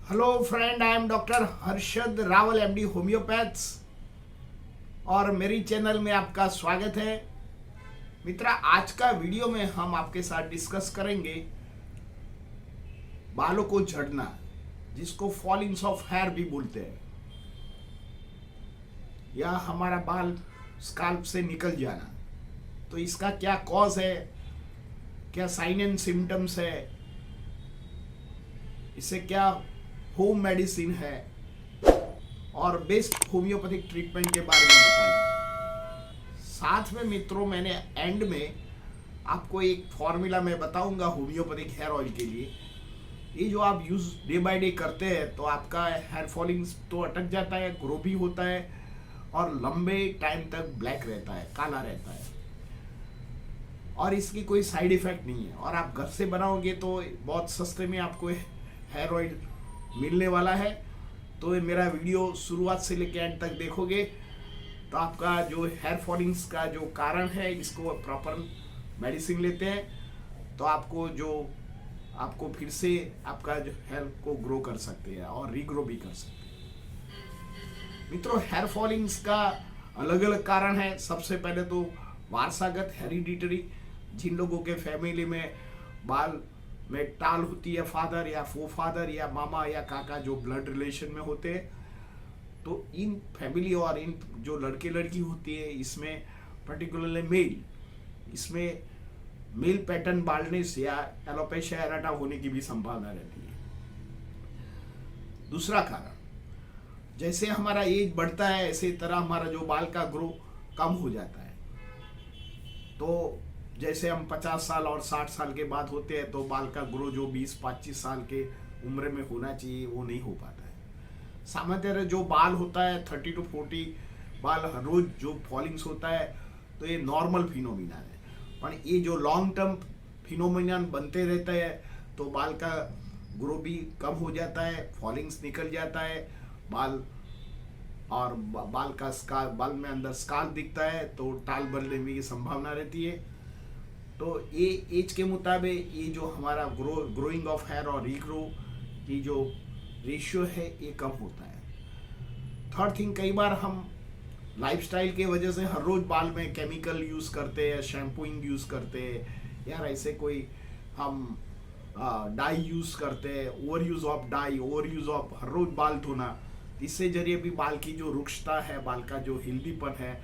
Hello friend, I am doctor Harshad Rawal, MD homeopaths, और मेरी channel में आपका स्वागत है। मित्रा, आज का वीडियो में हम आपके साथ डिस्कस करेंगे बालों को झड़ना, जिसको फॉलिंग्स ऑफ हेयर भी बोलते हैं, या हमारा बाल स्काल्प से निकल जाना। तो इसका क्या कॉज है, क्या साइन एंड सिम्टम्स है, इससे क्या होम मेडिसिन है, और बेस्ट होम्योपैथिक ट्रीटमेंट के बारे में बताइए। साथ में मित्रों, मैंने एंड में आपको एक फॉर्मूला मैं बताऊंगा होम्योपैथिक हेयर ऑयल के लिए। ये जो आप यूज डे बाय डे करते हैं तो आपका हेयर फॉलिंग्स तो अटक जाता है, ग्रो भी होता है, और लंबे टाइम तक ब्लैक रहता है, काला रहता है, और इसकी कोई साइड इफेक्ट नहीं है। और आप घर से बनाओगे तो बहुत सस्ते में आपको हेयर ऑयल मिलने वाला है। तो मेरा वीडियो शुरुआत से लेकर एंड तक देखोगे तो आपका जो हेयर फॉलिंग्स का जो कारण है, इसको प्रॉपर मेडिसिन लेते हैं तो आपको फिर से आपका जो हेयर को ग्रो कर सकते हैं और रीग्रो भी कर सकते हैं। मित्रों, हेयर फॉलिंग्स का अलग अलग कारण है। सबसे पहले तो वारसागत, हेरिडिटरी, जिन लोगों के फैमिली में बाल में टाल होती है, फादर या फो फादर या मामा या काका जो ब्लड रिलेशन में होते हैं, तो इन फैमिली और इन जो लड़के लड़की होती है, इसमें पर्टिकुलरली मेल, इसमें मेल पैटर्न बाल्डनेस या एलोपेशिया एरेटा होने की भी संभावना रहती है। दूसरा कारण, जैसे हमारा एज बढ़ता है ऐसे तरह हमारा जो बाल का ग्रो कम हो जाता है। तो जैसे हम 50 साल और 60 साल के बाद होते हैं तो बाल का ग्रो जो 20-25 साल के उम्र में होना चाहिए वो नहीं हो पाता है। सामान्यतः जो बाल होता है 30 to 40 बाल हर रोज जो फॉलिंग्स होता है, तो ये नॉर्मल फिनोमिना है। पर ये जो लॉन्ग टर्म फिनोमिना बनते रहता है तो बाल का ग्रो भी कम हो जाता है, फॉलिंग्स निकल जाता है, बाल का स्कार, बाल में अंदर स्कार दिखता है, तो टाल बनने की संभावना रहती है। तो ये एज के मुताबिक ये जो हमारा ग्रोइंग ऑफ हेयर और रीग्रो की जो रेशियो है ये कम होता है। थर्ड थिंग, कई बार हम लाइफस्टाइल के वजह से हर रोज बाल में केमिकल यूज करते हैं, शैम्पूइंग यूज करते हैं, या ऐसे कोई हम डाई यूज करते हैं, over use of dye, over use of हर रोज बाल धोना, इससे जरिए भी बाल की जो रुक्षता है, बाल का जो हेल्दीपन है,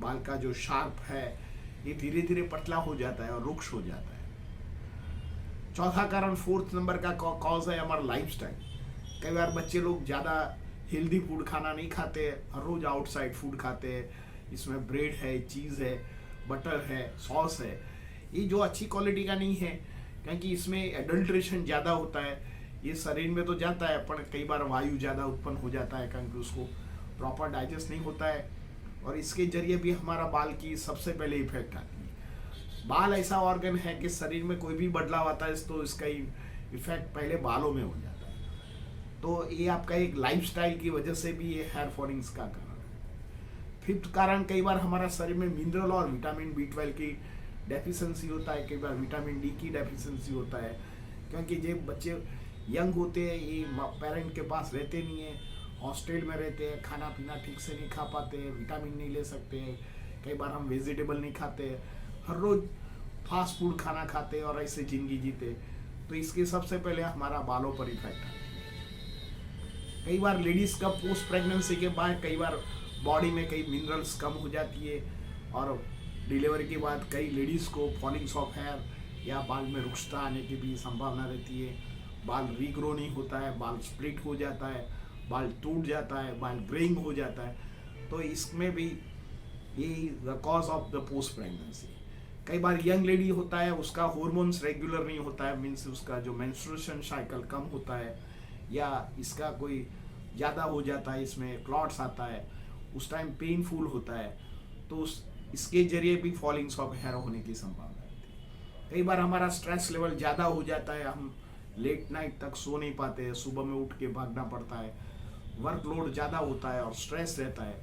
बाल का जो शार्प है, ये धीरे धीरे पतला हो जाता है और रुक्ष हो जाता है। चौथा कारण, फोर्थ नंबर का कॉज है हमारा लाइफस्टाइल। कई बार बच्चे लोग ज़्यादा हेल्दी फूड खाना नहीं खाते, हर रोज आउटसाइड फूड खाते हैं, इसमें ब्रेड है, चीज़ है, बटर है, सॉस है, ये जो अच्छी क्वालिटी का नहीं है, क्योंकि इसमें एडल्ट्रेशन ज़्यादा होता है। ये शरीर में तो जाता है पर कई बार वायु ज़्यादा उत्पन्न हो जाता है, क्योंकि उसको प्रॉपर डाइजेस्ट नहीं होता है, और इसके जरिए भी हमारा बाल की सबसे पहले इफेक्ट आती है। बाल ऐसा ऑर्गन है कि शरीर में कोई भी बदलाव आता है तो इसका इफेक्ट पहले बालों में हो जाता है। तो ये आपका एक लाइफस्टाइल की वजह से भी ये हेयर फॉलिंग्स का कारण है। फिफ्थ कारण, कई बार हमारा शरीर में मिनरल और विटामिन B12 की डेफिशिएंसी होता है, कई बार विटामिन D की डेफिशिएंसी होता है, क्योंकि जब बच्चे यंग होते हैं ये पेरेंट के पास रहते नहीं है, हॉस्टल में रहते हैं, खाना पीना ठीक से नहीं खा पाते हैं, विटामिन नहीं ले सकते हैं, कई बार हम वेजिटेबल नहीं खाते हैं, हर रोज फास्ट फूड खाना खाते हैं और ऐसे जिंदगी जीते, तो इसके सबसे पहले हमारा बालों पर इफेक्ट आता है। कई बार लेडीज का पोस्ट प्रेगनेंसी के बाद कई बार बॉडी में कई मिनरल्स कम हो जाती है, और डिलीवरी के बाद कई लेडीज को फॉलिंग्स ऑफ हेयर या बाल में रुक्षता आने की भी संभावना रहती है। बाल रीग्रो नहीं होता है, बाल स्प्लिट हो जाता है, बाल टूट जाता है, बाल ग्रेइंग हो जाता है। तो इसमें भी ये the cause of the post pregnancy. कई बार यंग लेडी होता है, उसका हार्मोन्स रेगुलर नहीं होता है, मीन्स उसका जो मेंस्ट्रुएशन साइकिल कम होता है, या इसका कोई ज़्यादा हो जाता है, इसमें क्लॉट्स आता है, उस टाइम पेनफुल होता है, तो इसके जरिए भी फॉलिंग्स ऑफ हेयर होने की संभावना रहती है। कई बार हमारा स्ट्रेस लेवल ज़्यादा हो जाता है, हम लेट नाइट तक सो नहीं पाते हैं, सुबह में उठ के भागना पड़ता है, वर्कलोड ज़्यादा होता है और स्ट्रेस रहता है,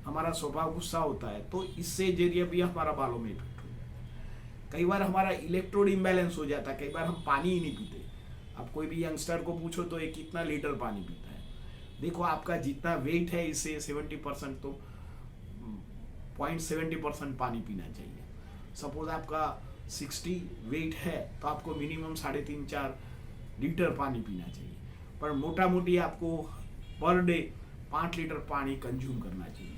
हमारा स्वभाव गुस्सा होता है, तो इससे जरिए भी हमारा बालों में इफेक्ट हो जाता है। कई बार हमारा इलेक्ट्रोड इम्बैलेंस हो जाता है, कई बार हम पानी ही नहीं पीते, आप कोई भी यंगस्टर को पूछो तो ये कितना लीटर पानी पीता है। देखो आपका जितना वेट है इससे 70% तो 0.70% पानी पीना चाहिए। सपोज आपका 60 वेट है तो आपको मिनिमम 3.5-4 लीटर पानी पीना चाहिए। पर मोटा मोटी आपको पर डे 5 लीटर पानी कंज्यूम करना चाहिए।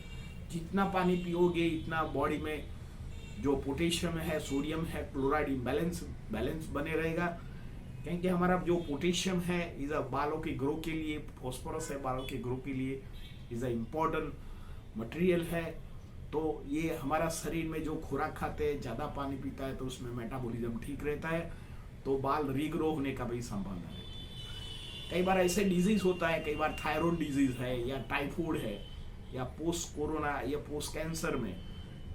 जितना पानी पियोगे इतना बॉडी में जो पोटेशियम है, सोडियम है, क्लोराइड बैलेंस बने रहेगा। क्योंकि हमारा जो पोटेशियम है इज अ बालों के ग्रो के लिए, फॉस्फोरस है बालों के ग्रो के लिए, इज अ इम्पोर्टेंट मटेरियल है। तो ये हमारा शरीर में जो खुराक खाते हैं, ज़्यादा पानी पीता है तो उसमें मेटाबॉलिज्म ठीक रहता है, तो बाल रीग्रो होने का भी संभावना रहती है। कई बार ऐसे डिजीज होता है, कई बार थायराइड डिजीज है या टाइफाइड है या पोस्ट कोरोना या पोस्ट कैंसर में,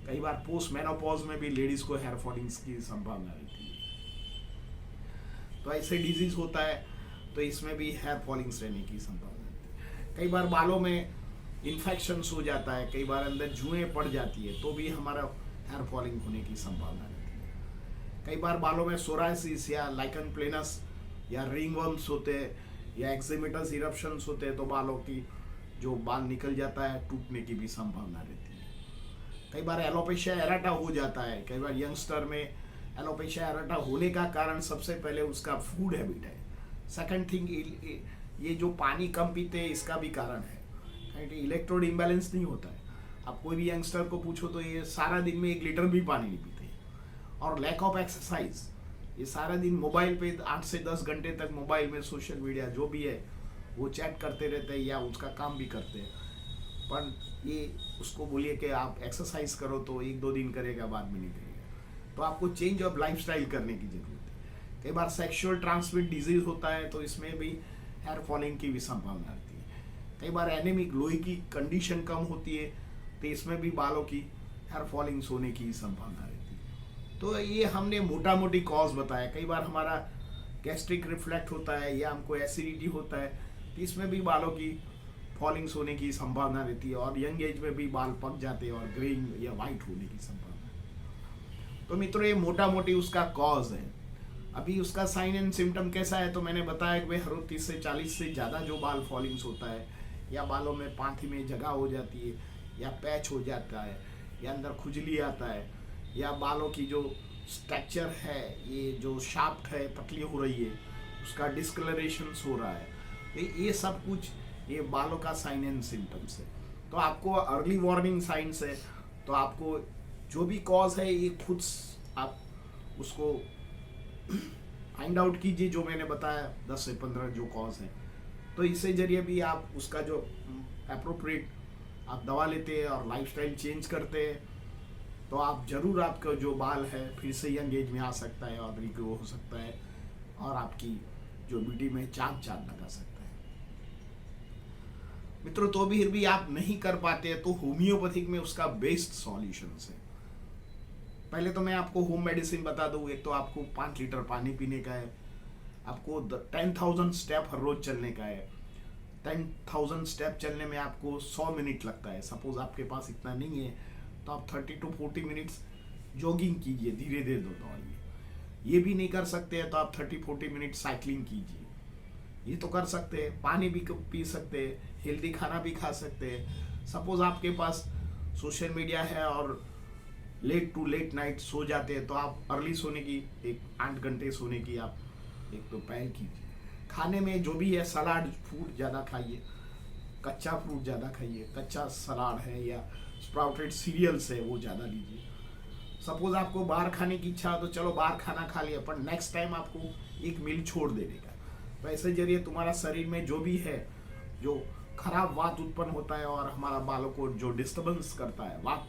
कई बार पोस्ट मेनोपॉज में भी लेडीज को हेयर फॉलिंग्स की संभावना रहती है। तो ऐसे डिजीज होता है तो इसमें भी हेयर फॉलिंग्स रहने की संभावना रहती है। कई बार बालों में इन्फेक्शंस हो जाता है, कई बार अंदर जुएं पड़ जाती है तो भी हमारा हेयर फॉलिंग होने की संभावना रहती है। कई बार बालों में सोरायसिस या लाइकन प्लेनस या रिंगवर्म्स होते हैं या एक्जिमेटस इरप्शंस होते हैं तो बालों की जो बाल निकल जाता है, टूटने की भी संभावना रहती है। कई बार एलोपेशिया एरेटा हो जाता है। कई बार यंगस्टर में एलोपेशिया एरेटा होने का कारण सबसे पहले उसका फूड हैबिट है। सेकंड थिंग, ये जो पानी कम पीते हैं इसका भी कारण है, क्योंकि इलेक्ट्रोड इम्बैलेंस नहीं होता है। आप कोई भी यंगस्टर को पूछो तो ये सारा दिन में 1 लीटर भी पानी नहीं पीते। और लैक ऑफ एक्सरसाइज, ये सारा दिन मोबाइल पे 8 से 10 घंटे तक मोबाइल में सोशल मीडिया जो भी है वो चैट करते रहते हैं या उसका काम भी करते हैं। पर ये उसको बोलिए कि आप एक्सरसाइज करो तो 1-2 दिन करेगा, बाद में नहीं करेगा। तो आपको चेंज ऑफ लाइफस्टाइल करने की जरूरत है। कई बार सेक्सुअल ट्रांसमिट डिजीज होता है तो इसमें भी हेयर फॉलिंग की भी संभावना रहती है। कई बार एनीमिक लोही की कंडीशन कम होती है तो इसमें भी बालों की हेयर फॉलिंग्स होने की संभावना रहती है। तो ये हमने मोटा मोटी कॉज बताया। कई बार हमारा गैस्ट्रिक रिफ्लेक्ट होता है या हमको एसिडिटी होता है तो इसमें भी बालों की फॉलिंग्स होने की संभावना रहती है। और यंग एज में भी बाल पक जाते हैं और ग्रेइंग या वाइट होने की संभावना है। तो मित्रों, ये मोटा मोटी उसका कॉज है। अभी उसका साइन एंड सिम्टम कैसा है तो मैंने बताया कि भाई हर रोज 30 से 40 से ज़्यादा जो बाल फॉलिंग्स होता है, या बालों में पांति में जगह हो जाती है, या पैच हो जाता है, या अंदर खुजली आता है, या बालों की जो स्ट्रक्चर है, ये जो शाफ्ट है पतली हो रही है, उसका डिस्कलरेशन हो रहा है, ये सब कुछ ये बालों का साइन एंड सिम्टम्स है। तो आपको अर्ली वार्निंग साइंस है। तो आपको जो भी कॉज है ये खुद आप उसको फाइंड आउट कीजिए, जो मैंने बताया 10 से 15 जो कॉज है। तो इससे जरिए भी आप उसका जो अप्रोप्रिएट आप दवा लेते हैं और लाइफस्टाइल चेंज करते हैं तो आप जरूर आपका जो बाल है फिर से यंग एज में आ सकता है और रिग्रो हो सकता है और आपकी जो ब्यूटी में चांद लगा सकता है। मित्रों, तो भी आप नहीं कर पाते तो होम्योपैथिक में उसका बेस्ट सॉल्यूशंस है। पहले तो मैं आपको होम मेडिसिन बता दूं। एक तो आपको 5 लीटर पानी पीने का है, आपको 10,000 स्टेप हर रोज चलने का है। 10,000 स्टेप चलने में आपको 100 मिनट लगता है। सपोज आपके पास इतना नहीं है तो आप 30 to 40 मिनट्स जॉगिंग कीजिए, धीरे धीरे दौड़िए। ये भी नहीं कर सकते हैं तो आप 30-40 मिनट साइकिलिंग कीजिए, ये तो कर सकते हैं। पानी भी पी सकते हैं, हेल्दी खाना भी खा सकते हैं। सपोज आपके पास सोशल मीडिया है और लेट टू लेट नाइट सो जाते हैं तो आप अर्ली सोने की 8 घंटे सोने की आप एक तो पहल कीजिए। खाने में जो भी है सलाद फ्रूट ज़्यादा खाइए, कच्चा फ्रूट ज़्यादा खाइए, कच्चा सलाद है या स्प्राउटेड सीरियल्स है वो ज़्यादा लीजिए। सपोज आपको बाहर खाने की इच्छा हो तो चलो बाहर खाना खा लिया, पर नेक्स्ट टाइम आपको एक मील छोड़ देने का। तो ऐसे जरिए तुम्हारा शरीर में जो भी है, जो खराब वात उत्पन्न होता है और हमारा बालों को जो डिस्टर्बेंस करता है, वात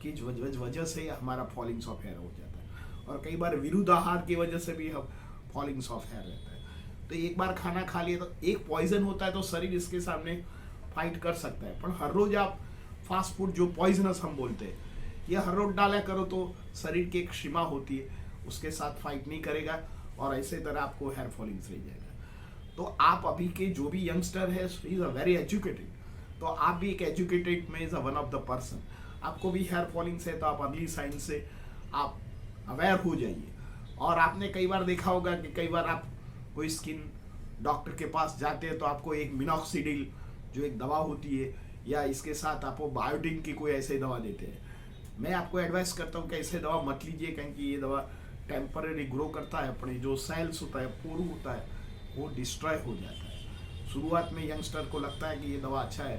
की वजह से हमारा फॉलिंग्स ऑफ हेयर हो जाता है। और कई बार विरुद्ध आहार की वजह से भी हम फॉलिंग्स ऑफ हेयर रहता है। तो एक बार खाना खा लिया तो एक पॉइजन होता है तो शरीर इसके सामने फाइट कर सकता है। पर हर रोज आप फास्ट फूड जो पॉइजनस हम बोलते हैं ये हर रोज डाला करो तो शरीर की एक सीमा होती है, उसके साथ फाइट नहीं करेगा और ऐसे तरह आपको हेयर फॉलिंग्स रह जाएगा। तो आप अभी के जो भी यंगस्टर है इज अ वेरी एजुकेटेड, तो आप भी एक एजुकेटेड में is a one of the person. आपको भी हेयर फॉलिंग्स है तो आप अर्ली साइन से आप अवेयर हो जाइए। और आपने कई बार देखा होगा कि कई बार आप कोई स्किन डॉक्टर के पास जाते हैं तो आपको एक मिनॉक्सिडिल जो एक दवा होती है, या इसके साथ आपको बायोटिन की कोई ऐसे दवा देते हैं। मैं आपको एडवाइस करता हूँ कि ऐसे दवा मत लीजिए, क्योंकि ये दवा टेम्पररी ग्रो करता है, अपने जो सेल्स होता है, पोर होता है, वो डिस्ट्रॉय हो जाता है। शुरुआत में यंगस्टर को लगता है कि ये दवा अच्छा है,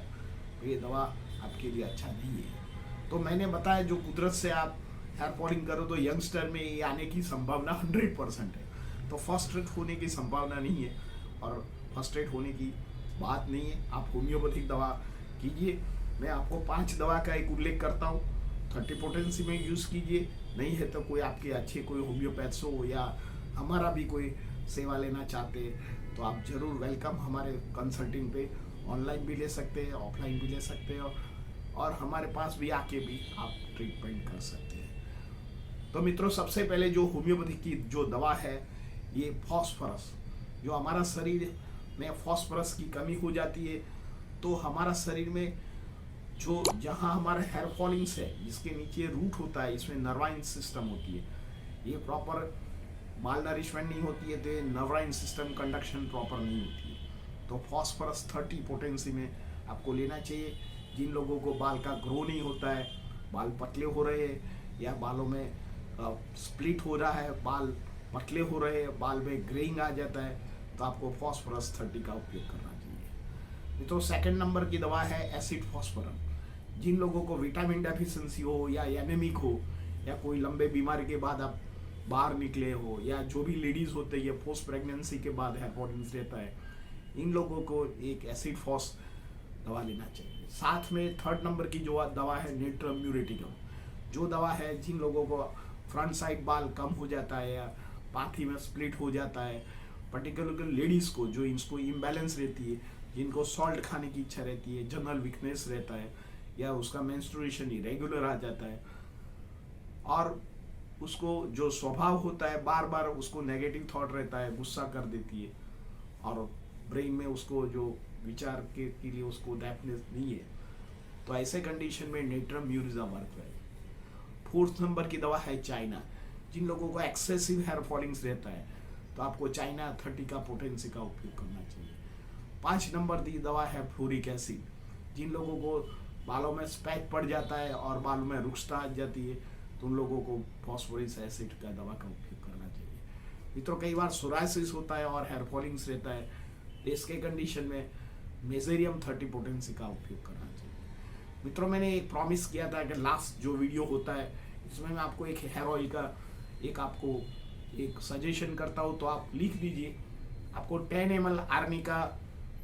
तो ये दवा आपके लिए अच्छा नहीं है। तो मैंने बताया जो कुदरत से आप हेयर फॉलिंग करो तो यंगस्टर में ये आने की संभावना 100% है। तो फर्स्ट रेट होने की संभावना नहीं है, और फर्स्ट रेट होने की बात नहीं है। आप होम्योपैथिक दवा कीजिए। मैं आपको 5 दवा का एक उल्लेख करता हूँ। 30 पोटेंसी में यूज़ कीजिए, नहीं है तो कोई आपके अच्छे कोई होम्योपैथ्स हो या हमारा भी कोई सेवा लेना चाहते हैं तो आप ज़रूर वेलकम। हमारे कंसल्टिंग पे ऑनलाइन भी ले सकते हैं, ऑफलाइन भी ले सकते हैं, और हमारे पास भी आके भी आप ट्रीटमेंट कर सकते हैं। तो मित्रों, सबसे पहले जो होम्योपैथी की जो दवा है, ये फॉस्फोरस, जो हमारा शरीर में फॉस्फोरस की कमी हो जाती है तो हमारा शरीर में जो जहाँ हमारा हेयर फॉलिंग्स है, जिसके नीचे रूट होता है, इसमें नर्वाइन सिस्टम होती है, ये प्रॉपर माल नरिशमेंट नहीं होती है तो नर्वाइन सिस्टम कंडक्शन प्रॉपर नहीं होती है। तो फॉस्फोरस 30 पोटेंसी में आपको लेना चाहिए। जिन लोगों को बाल का ग्रो नहीं होता है, बाल पतले हो रहे हैं, या बालों में स्प्लिट हो रहा है, बाल पतले हो रहे हैं, बाल में ग्रेइंग आ जाता है, तो आपको फॉस्फोरस 30 का उपयोग करना चाहिए। तो सेकंड नंबर की दवा है एसिड फॉस्फोरस। जिन लोगों को विटामिन डेफिशिएंसी हो, या एनीमिक हो, या कोई लंबे बीमारी के बाद आप बाहर निकले हो, या जो भी लेडीज होते हैं पोस्ट प्रेगनेंसी के बाद हेयर फॉलिंग्स रहता है, इन लोगों को एक एसिड फॉस दवा लेना चाहिए। साथ में थर्ड नंबर की जो दवा है नेट्रम म्यूरेटिकम, जो दवा है जिन लोगों को फ्रंट साइड बाल कम हो जाता है या पाथी में स्प्लिट हो जाता है, पर्टिकुलर लेडीज़ को जो इनको इम्बैलेंस रहती है, जिनको सॉल्ट खाने की इच्छा रहती है, जनरल वीकनेस रहता है, या उसका मेंस्ट्रुएशन इरेगुलर आ जाता है, और उसको जो स्वभाव होता है बार बार उसको नेगेटिव थॉट रहता है, गुस्सा कर देती है, और ब्रेन में उसको जो विचार के लिए उसको डेफनेस नहीं है, तो ऐसे कंडीशन में नेट्रम म्यूरिजा वर्क है। फोर्थ नंबर की दवा है चाइना। जिन लोगों को एक्सेसिव हेयर फॉलिंग्स रहता है तो आपको चाइना 30 का पोटेंसी का उपयोग करना चाहिए। 5 नंबर की दवा है फ्लोरिक एसिड। जिन लोगों को बालों में स्पैच पड़ जाता है और बालों में रुक्षता आ जाती है तो उन लोगों को फॉस्फोरिक एसिड का दवा का उपयोग करना चाहिए। मित्रों, कई बार सोरायसिस होता है और हेयर फॉलिंग्स रहता है, तो इसके कंडीशन में मेजेरियम 30 पोटेंसी का उपयोग करना चाहिए। मित्रों, मैंने एक प्रॉमिस किया था कि लास्ट जो वीडियो होता है इसमें मैं आपको एक हेयर ऑयल का आपको एक सजेशन करता हूँ, तो आप लिख दीजिए। आपको 10 ml आर्निका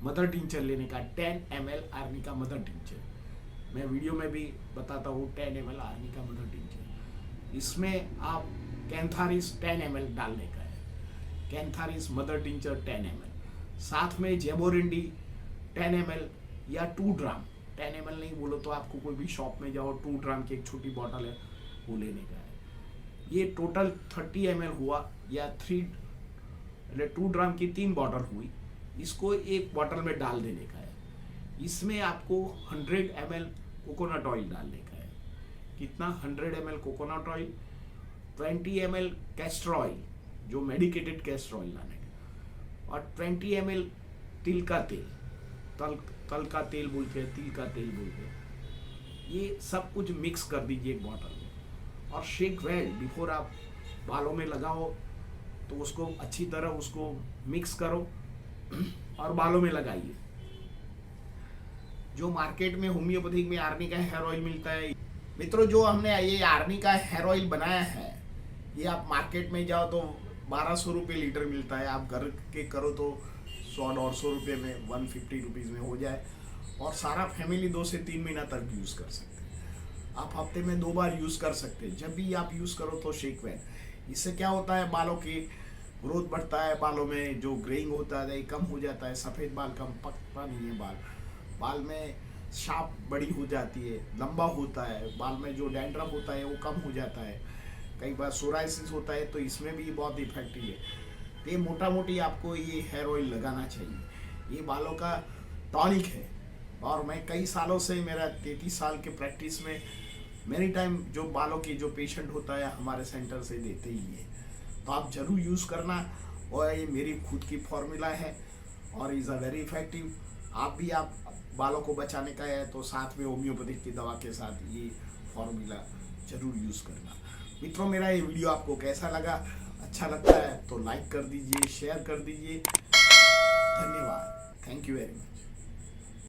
मदर टिंचर लेने का, 10 ml आर्निका मदर टिंचर। मैं वीडियो में भी बताता हूँ 10 ml आर्निका मदर टिंचर। इसमें आप कैंथारिस 10 ml डालने का है, कैंथारिस मदर टिंचर 10 ml। साथ में जेबोरिंडी 10 ml या 2 ड्राम, 10 ml नहीं बोलो तो आपको कोई भी शॉप में जाओ, 2 ड्राम की एक छोटी बॉटल है वो लेने का है। ये टोटल 30 ml हुआ, या 2 ड्राम की 3 बॉटल हुई, इसको एक बॉटल में डाल देने का है। इसमें आपको 100 ml कोकोनट ऑयल डालने का है। कितना? 100 ml coconut oil, 20 ml castor oil, जो मेडिकेटेड कैस्टर ऑयल लाने का, और 20 ml तिल का तेल, तल का तेल बोलते हैं, तिल का तेल बोलते हैं। ये सब कुछ मिक्स कर दीजिए एक बॉटल में, और शेक वेल बिफोर आप बालों में लगाओ तो उसको अच्छी तरह उसको मिक्स करो और बालों में लगाइए। जो मार्केट में होम्योपैथिक में आर्निका हेयर ऑयल मिलता है, मित्रों जो हमने ये आर्निका हेयर ऑयल बनाया है, ये आप मार्केट में जाओ तो 1200 रुपये लीटर मिलता है। आप घर के करो तो 100-150 रुपये में, 150 रुपीज़ में हो जाए, और सारा फैमिली 2 से 3 महीना तक यूज़ कर सकते हैं। आप हफ्ते में 2 बार यूज़ कर सकते हैं। जब भी आप यूज़ करो तो शेक वेल, इससे क्या होता है, बालों की ग्रोथ बढ़ता है, बालों में जो ग्रेइंग होता है कम हो जाता है, सफ़ेद बाल कम पकता नहीं है, बाल में शार्प बड़ी हो जाती है, लंबा होता है, बाल में जो डैंड्रफ होता है वो कम हो जाता है। कई बार सोराइसिस होता है तो इसमें भी बहुत इफेक्टिव है। तो ये मोटा मोटी आपको ये हेयर ऑयल लगाना चाहिए। ये बालों का टॉनिक है, और मैं कई सालों से, मेरा 33 साल के प्रैक्टिस में मेनी टाइम जो बालों की जो पेशेंट होता है हमारे सेंटर से देते ही है। तो आप ज़रूर यूज़ करना, और ये मेरी खुद की फॉर्मूला है और इज़ अ वेरी इफेक्टिव। आप बालों को बचाने का है तो साथ में होम्योपैथिक की दवा के साथ ये फॉर्मूला जरूर यूज़ करना। मित्रों, मेरा ये वीडियो आपको कैसा लगा? अच्छा लगता है तो लाइक कर दीजिए, शेयर कर दीजिए। धन्यवाद। Thank you very much.